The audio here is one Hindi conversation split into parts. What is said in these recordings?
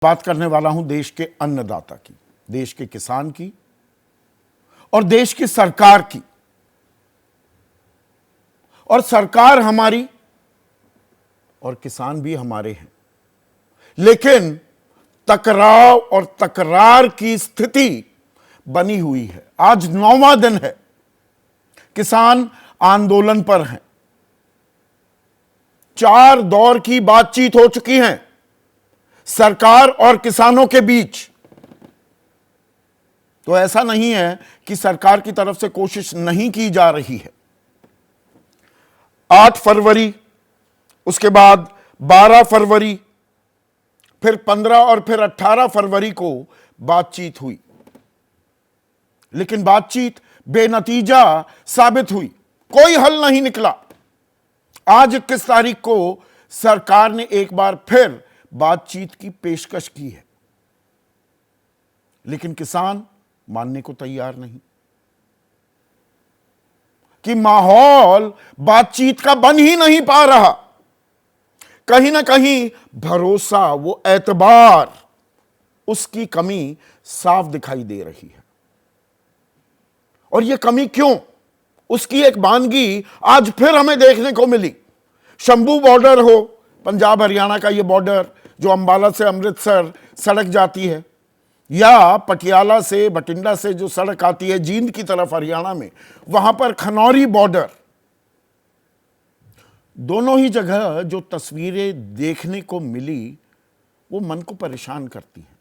बात करने वाला हूं देश के अन्नदाता की, देश के किसान की और देश की सरकार की। और सरकार हमारी और किसान भी हमारे हैं, लेकिन टकराव और तकरार की स्थिति बनी हुई है। आज 9वां दिन है, किसान आंदोलन पर हैं। 4 दौर की बातचीत हो चुकी है सरकार और किसानों के बीच। तो ऐसा नहीं है कि सरकार की तरफ से कोशिश नहीं की जा रही है। 8 फरवरी, उसके बाद 12 फरवरी, फिर 15 और फिर 18 फरवरी को बातचीत हुई, लेकिन बातचीत बेनतीजा साबित हुई, कोई हल नहीं निकला। आज 21 तारीख को सरकार ने एक बार फिर बातचीत की पेशकश की है, लेकिन किसान मानने को तैयार नहीं कि माहौल बातचीत का बन ही नहीं पा रहा। कहीं ना कहीं भरोसा, वो एतबार, उसकी कमी साफ दिखाई दे रही है। और ये कमी क्यों? उसकी एक वानगी आज फिर हमें देखने को मिली। शंभू बॉर्डर हो, पंजाब हरियाणा का ये बॉर्डर जो अंबाला से अमृतसर सड़क जाती है, या पटियाला से बठिंडा से जो सड़क आती है जींद की तरफ हरियाणा में, वहां पर खनौरी बॉर्डर। दोनों ही जगह जो तस्वीरें देखने को मिली वो मन को परेशान करती हैं,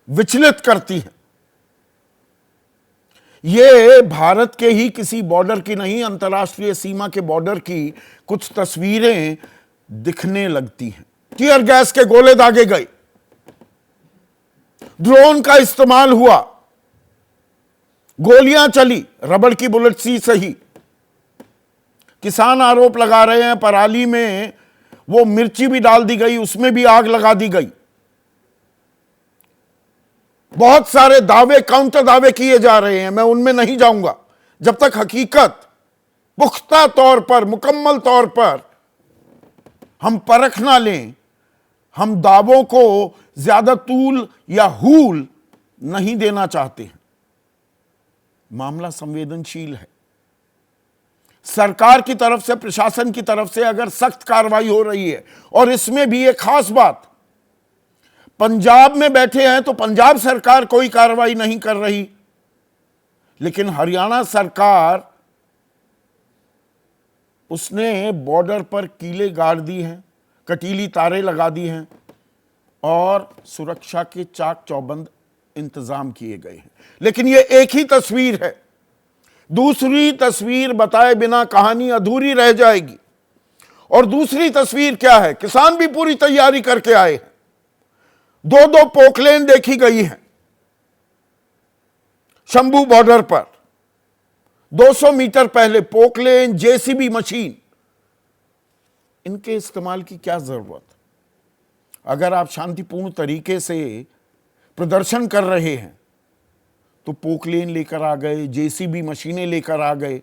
विचलित करती हैं। ये भारत के ही किसी बॉर्डर की नहीं, अंतर्राष्ट्रीय सीमा के बॉर्डर की कुछ तस्वीरें दिखने लगती हैं। टीयर गैस के गोले दागे गए, ड्रोन का इस्तेमाल हुआ, गोलियां चली, रबड़ की बुलेट सी सही। किसान आरोप लगा रहे हैं पराली में वो मिर्ची भी डाल दी गई, उसमें भी आग लगा दी गई। बहुत सारे दावे, काउंटर दावे किए जा रहे हैं, मैं उनमें नहीं जाऊंगा जब तक हकीकत पुख्ता तौर पर, मुकम्मल तौर पर हम परख ना लें। हम दावों को ज्यादा तूल या हूल नहीं देना चाहते हैं। मामला संवेदनशील है। सरकार की तरफ से, प्रशासन की तरफ से अगर सख्त कार्रवाई हो रही है, और इसमें भी एक खास बात, पंजाब में बैठे हैं तो पंजाब सरकार कोई कार्रवाई नहीं कर रही, लेकिन हरियाणा सरकार, उसने बॉर्डर पर कीले गाड़ दी हैं, कटीली तारें लगा दी हैं और सुरक्षा के चाक चौबंद इंतजाम किए गए हैं। लेकिन यह एक ही तस्वीर है, दूसरी तस्वीर बताए बिना कहानी अधूरी रह जाएगी। और दूसरी तस्वीर क्या है? किसान भी पूरी तैयारी करके आए हैं। 2-2 पोकलेन देखी गई हैं शंभू बॉर्डर पर। 200 मीटर पहले पोकलेन, जेसीबी मशीन, इनके इस्तेमाल की क्या जरूरत? अगर आप शांतिपूर्ण तरीके से प्रदर्शन कर रहे हैं तो पोकलेन लेकर आ गए, जेसीबी मशीनें लेकर आ गए,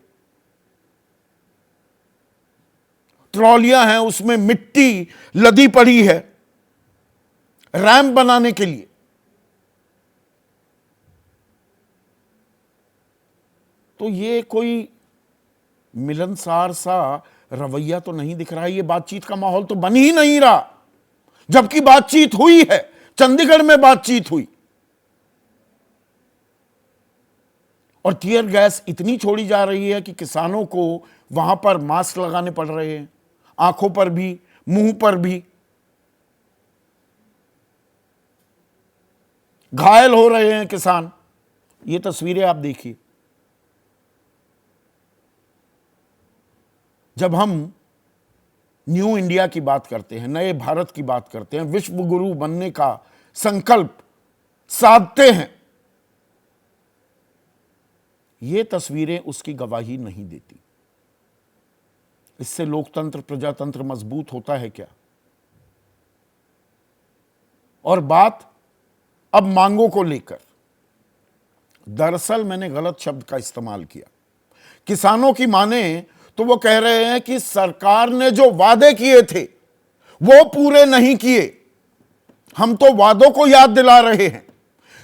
ट्रॉलियां हैं, उसमें मिट्टी लदी पड़ी है रैंप बनाने के लिए। तो ये कोई मिलनसार सा रवैया तो नहीं दिख रहा है। ये बातचीत का माहौल तो बन ही नहीं रहा, जबकि बातचीत हुई है। चंडीगढ़ में बातचीत हुई और टीयर गैस इतनी छोड़ी जा रही है कि किसानों को वहां पर मास्क लगाने पड़ रहे हैं, आंखों पर भी, मुंह पर भी। घायल हो रहे हैं किसान। ये तस्वीरें आप देखिए। जब हम न्यू इंडिया की बात करते हैं, नए भारत की बात करते हैं, विश्व गुरु बनने का संकल्प साधते हैं, ये तस्वीरें उसकी गवाही नहीं देती। इससे लोकतंत्र, प्रजातंत्र मजबूत होता है क्या? और बात अब मांगों को लेकर, दरअसल मैंने गलत शब्द का इस्तेमाल किया। किसानों की माने तो वो कह रहे हैं कि सरकार ने जो वादे किए थे वो पूरे नहीं किए। हम तो वादों को याद दिला रहे हैं।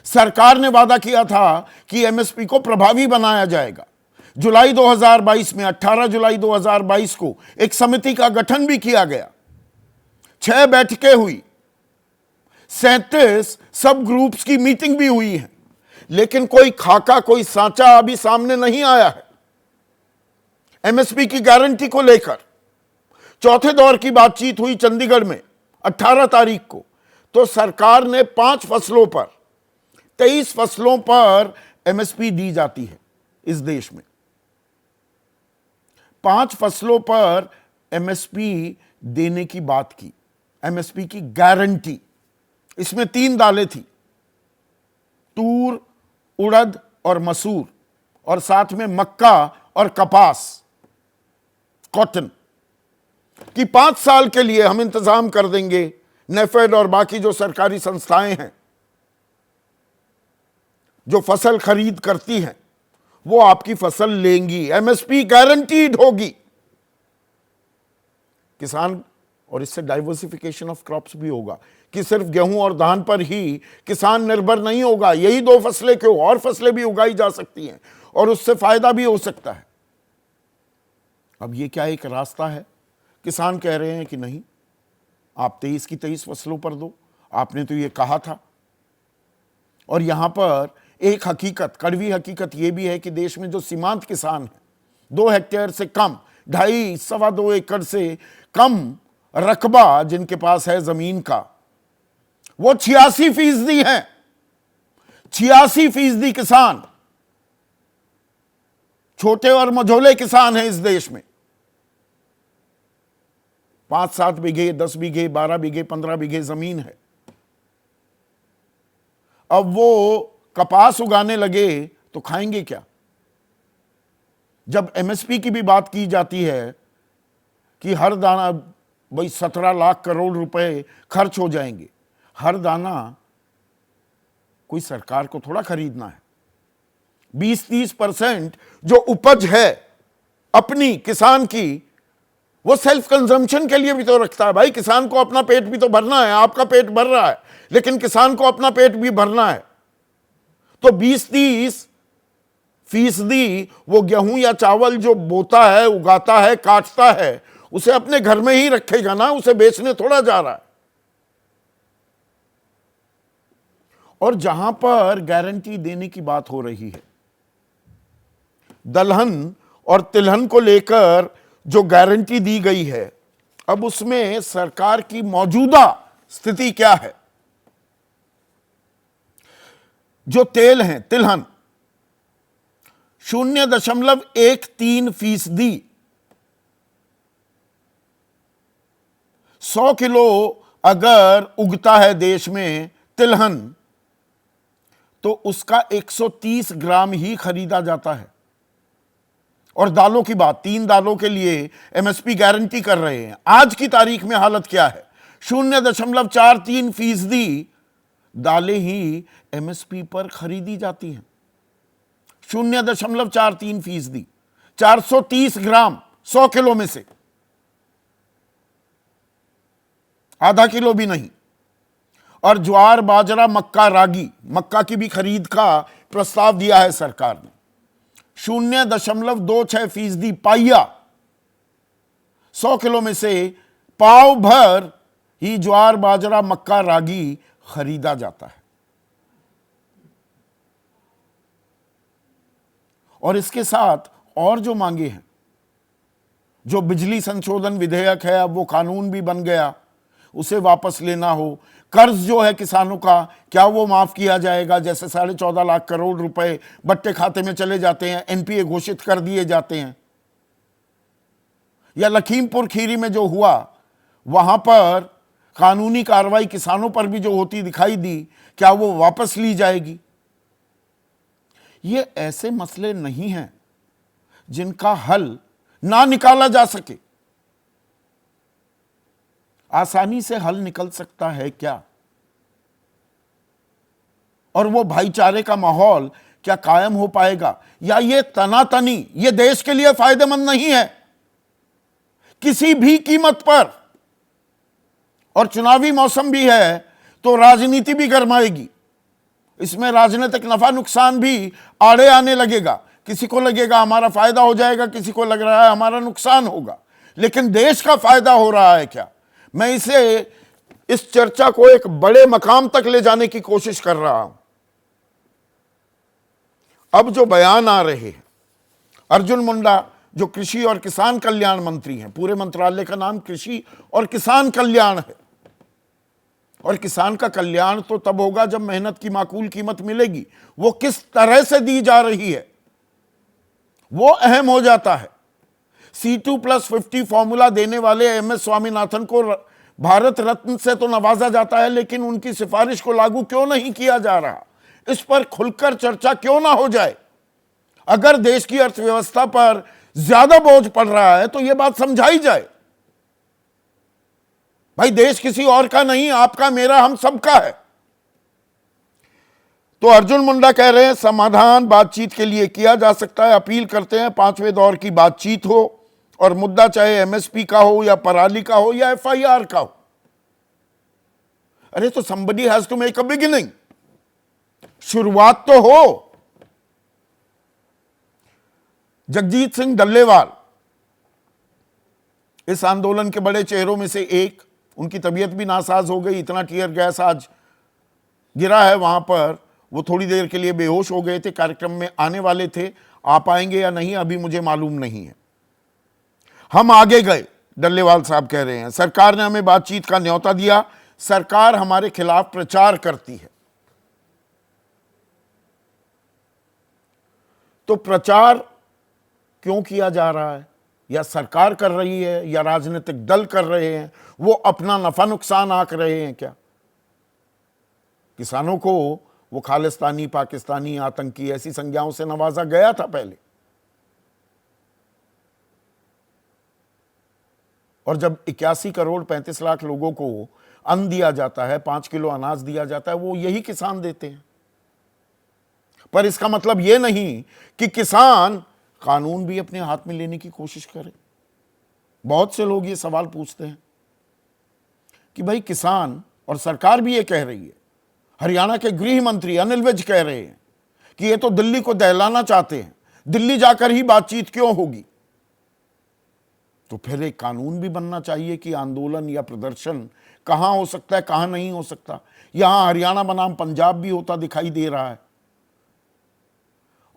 सरकार ने वादा किया था कि एमएसपी को प्रभावी बनाया जाएगा। जुलाई 2022 में 18 जुलाई 2022 को एक समिति का गठन भी किया गया, 6 बैठकें हुई, 37 सब ग्रुप्स की मीटिंग भी हुई है, लेकिन कोई खाका, कोई सांचा अभी सामने नहीं आया है एमएसपी की गारंटी को लेकर। चौथे दौर की बातचीत हुई चंडीगढ़ में 18 तारीख को, तो सरकार ने 5 फसलों पर 23 फसलों पर एमएसपी दी जाती है इस देश में। 5 फसलों पर एमएसपी देने की बात की, एमएसपी की गारंटी। इसमें 3 दालें थी, तूर, उड़द और मसूर, और साथ में मक्का और कपास, कॉटन, कि 5 साल के लिए हम इंतजाम कर देंगे। नेफेड और बाकी जो सरकारी संस्थाएं हैं जो फसल खरीद करती हैं, वो आपकी फसल लेंगी, एमएसपी गारंटीड होगी। किसान, और इससे डाइवर्सिफिकेशन ऑफ क्रॉप्स भी होगा कि सिर्फ गेहूं और धान पर ही किसान निर्भर नहीं होगा, यही 2 फसलें क्यों, और फसलें भी उगाई जा सकती हैं और उससे फायदा भी हो सकता है। अब ये क्या एक रास्ता है? किसान कह रहे हैं कि नहीं, आप 23 की 23 फसलों पर दो, आपने तो ये कहा था। और यहां पर एक हकीकत, कड़वी हकीकत यह भी है कि देश में जो सीमांत किसान है, 2 हेक्टेयर से कम, 2.5 सवा 2 एकड़ से कम रकबा जिनके पास है जमीन का, वो 86% है। 86% किसान छोटे और मझोले किसान हैं इस देश में। 5-7 बीघे, 10 बीघे, 12 बीघे, 15 बीघे जमीन है। अब वो कपास उगाने लगे तो खाएंगे क्या? जब एमएसपी की भी बात की जाती है कि हर दाना, भाई 17 लाख करोड़ रुपए खर्च हो जाएंगे, हर दाना कोई सरकार को थोड़ा खरीदना है। 20-30% जो उपज है अपनी किसान की, वो सेल्फ कंजम्पशन के लिए भी तो रखता है। भाई किसान को अपना पेट भी तो भरना है, आपका पेट भर रहा है लेकिन किसान को अपना पेट भी भरना है। तो 20-30% वो गेहूं या चावल जो बोता है, उगाता है, काटता है, उसे अपने घर में ही रखेगा ना, उसे बेचने थोड़ा जा रहा है। और जहां पर गारंटी देने की बात हो रही है, दलहन और तिलहन को लेकर जो गारंटी दी गई है, अब उसमें सरकार की मौजूदा स्थिति क्या है? जो तेल है, तिलहन 0.13%, 100 किलो अगर उगता है देश में तिलहन, तो उसका 130 ग्राम ही खरीदा जाता है। और दालों की बात, 3 दालों के लिए एमएसपी गारंटी कर रहे हैं। आज की तारीख में हालत क्या है? 0.43% दालें ही एमएसपी पर खरीदी जाती हैं। 0.43%, 430 ग्राम 100 किलो में से, आधा किलो भी नहीं। और ज्वार, बाजरा, मक्का, रागी, मक्का की भी खरीद का प्रस्ताव दिया है सरकार ने। 0.26% पाइया, 100 किलो में से पाव भर ही ज्वार, बाजरा, मक्का, रागी खरीदा जाता है। और इसके साथ और जो मांगे हैं, जो बिजली संशोधन विधेयक है, अब वो कानून भी बन गया, उसे वापस लेना हो, कर्ज जो है किसानों का, क्या वो माफ किया जाएगा? जैसे 14.5 लाख करोड़ रुपए बट्टे खाते में चले जाते हैं, एनपीए घोषित कर दिए जाते हैं। या लखीमपुर खीरी में जो हुआ, वहां पर कानूनी कार्रवाई किसानों पर भी जो होती दिखाई दी, क्या वो वापस ली जाएगी? ये ऐसे मसले नहीं हैं जिनका हल ना निकाला जा सके। आसानी से हल निकल सकता है क्या? और वो भाईचारे का माहौल क्या कायम हो पाएगा? या ये तनातनी, ये देश के लिए फायदेमंद नहीं है किसी भी कीमत पर। और चुनावी मौसम भी है, तो राजनीति भी गरमाएगी। इसमें राजनीतिक नफा नुकसान भी आड़े आने लगेगा। किसी को लगेगा हमारा फायदा हो जाएगा, किसी को लग रहा है हमारा नुकसान होगा, लेकिन देश का फायदा हो रहा है क्या? मैं इस चर्चा को एक बड़े मकाम तक ले जाने की कोशिश कर रहा हूं। अब जो बयान आ रहे हैं, अर्जुन मुंडा जो कृषि और किसान कल्याण मंत्री हैं, पूरे मंत्रालय का नाम कृषि और किसान कल्याण है, और किसान का कल्याण तो तब होगा जब मेहनत की माकूल कीमत मिलेगी। वो किस तरह से दी जा रही है वो अहम हो जाता है। C2+50 फॉर्मूला देने वाले MS स्वामीनाथन को भारत रत्न से तो नवाजा जाता है, लेकिन उनकी सिफारिश को लागू क्यों नहीं किया जा रहा, इस पर खुलकर चर्चा क्यों ना हो जाए? अगर देश की अर्थव्यवस्था पर ज्यादा बोझ पड़ रहा है तो यह बात समझाई जाए। भाई देश किसी और का नहीं, आपका, मेरा, हम सबका है। तो अर्जुन मुंडा कह रहे हैं समाधान बातचीत के लिए किया जा सकता है। अपील करते हैं 5वें दौर की बातचीत हो, और मुद्दा चाहे MSP का हो या पराली का हो या FIR का हो। अरे तो somebody has to make a beginning, शुरुआत तो हो। जगजीत सिंह डल्लेवाल इस आंदोलन के बड़े चेहरों में से एक, उनकी तबीयत भी नासाज हो गई, इतना टीयर गैस आज गिरा है वहां पर, वो थोड़ी देर के लिए बेहोश हो गए थे। कार्यक्रम में आने वाले थे, आ पाएंगे या नहीं अभी मुझे मालूम नहीं है। हम आगे गए, डल्लेवाल साहब कह रहे हैं सरकार ने हमें बातचीत का न्योता दिया, सरकार हमारे खिलाफ प्रचार करती है। तो प्रचार क्यों किया जा रहा है? या सरकार कर रही है या राजनीतिक दल कर रहे हैं? वो अपना नफा नुकसान आंक रहे हैं क्या? किसानों को वो खालिस्तानी, पाकिस्तानी, आतंकी ऐसी संज्ञाओं से नवाजा गया था पहले, और जब 81 करोड़ 35 लाख लोगों को अन्न दिया जाता है, 5 किलो अनाज दिया जाता है, वो यही किसान देते हैं। पर इसका मतलब ये नहीं कि किसान कानून भी अपने हाथ में लेने की कोशिश करे। बहुत से लोग ये सवाल पूछते हैं कि भाई किसान, और सरकार भी ये कह रही है, हरियाणा के गृह मंत्री अनिल विज कह रहे हैं कि ये तो दिल्ली को दहलाना चाहते हैं, दिल्ली जाकर ही बातचीत क्यों होगी? तो फिर एक कानून भी बनना चाहिए कि आंदोलन या प्रदर्शन कहां हो सकता है, कहां नहीं हो सकता। यहां हरियाणा बनाम पंजाब भी होता दिखाई दे रहा है,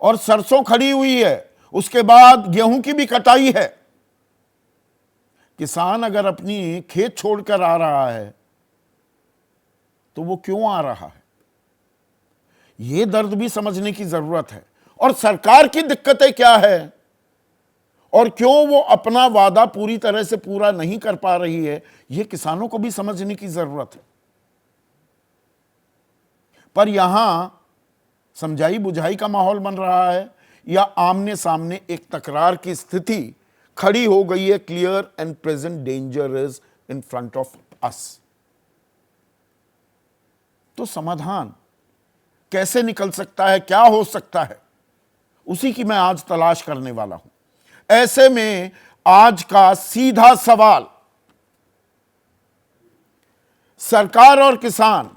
और सरसों खड़ी हुई है, उसके बाद गेहूं की भी कटाई है। किसान अगर अपनी खेत छोड़कर आ रहा है तो वो क्यों आ रहा है? ये दर्द भी समझने की जरूरत है। और सरकार की दिक्कतें क्या है, और क्यों वो अपना वादा पूरी तरह से पूरा नहीं कर पा रही है, ये किसानों को भी समझने की जरूरत है। पर यहां समझाई बुझाई का माहौल बन रहा है, या आमने सामने एक तकरार की स्थिति खड़ी हो गई है? Clear and present danger is in front of us. तो समाधान कैसे निकल सकता है, क्या हो सकता है, उसी की मैं आज तलाश करने वाला हूं। ऐसे में आज का सीधा सवाल, सरकार और किसान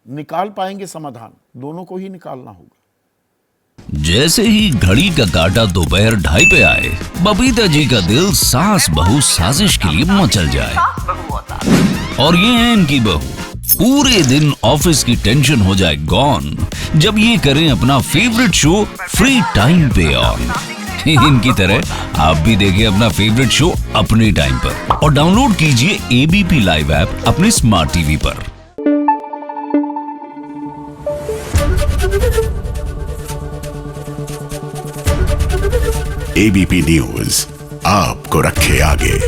निकाल पाएंगे समाधान? दोनों को ही निकालना होगा। जैसे ही घड़ी का काटा दोपहर 2:30 पे आए, बबीता जी का दिल सास बहू साजिश के लिए मचल जाए। और ये है इनकी बहू, पूरे दिन ऑफिस की टेंशन हो जाए गॉन जब ये करें अपना फेवरेट शो फ्री टाइम पे ऑन। इनकी तरह आप भी देखिए अपना फेवरेट शो अपने टाइम पर, और डाउनलोड कीजिए ABP लाइव ऐप अपने स्मार्ट टीवी पर। ABP न्यूज आपको रखे आगे।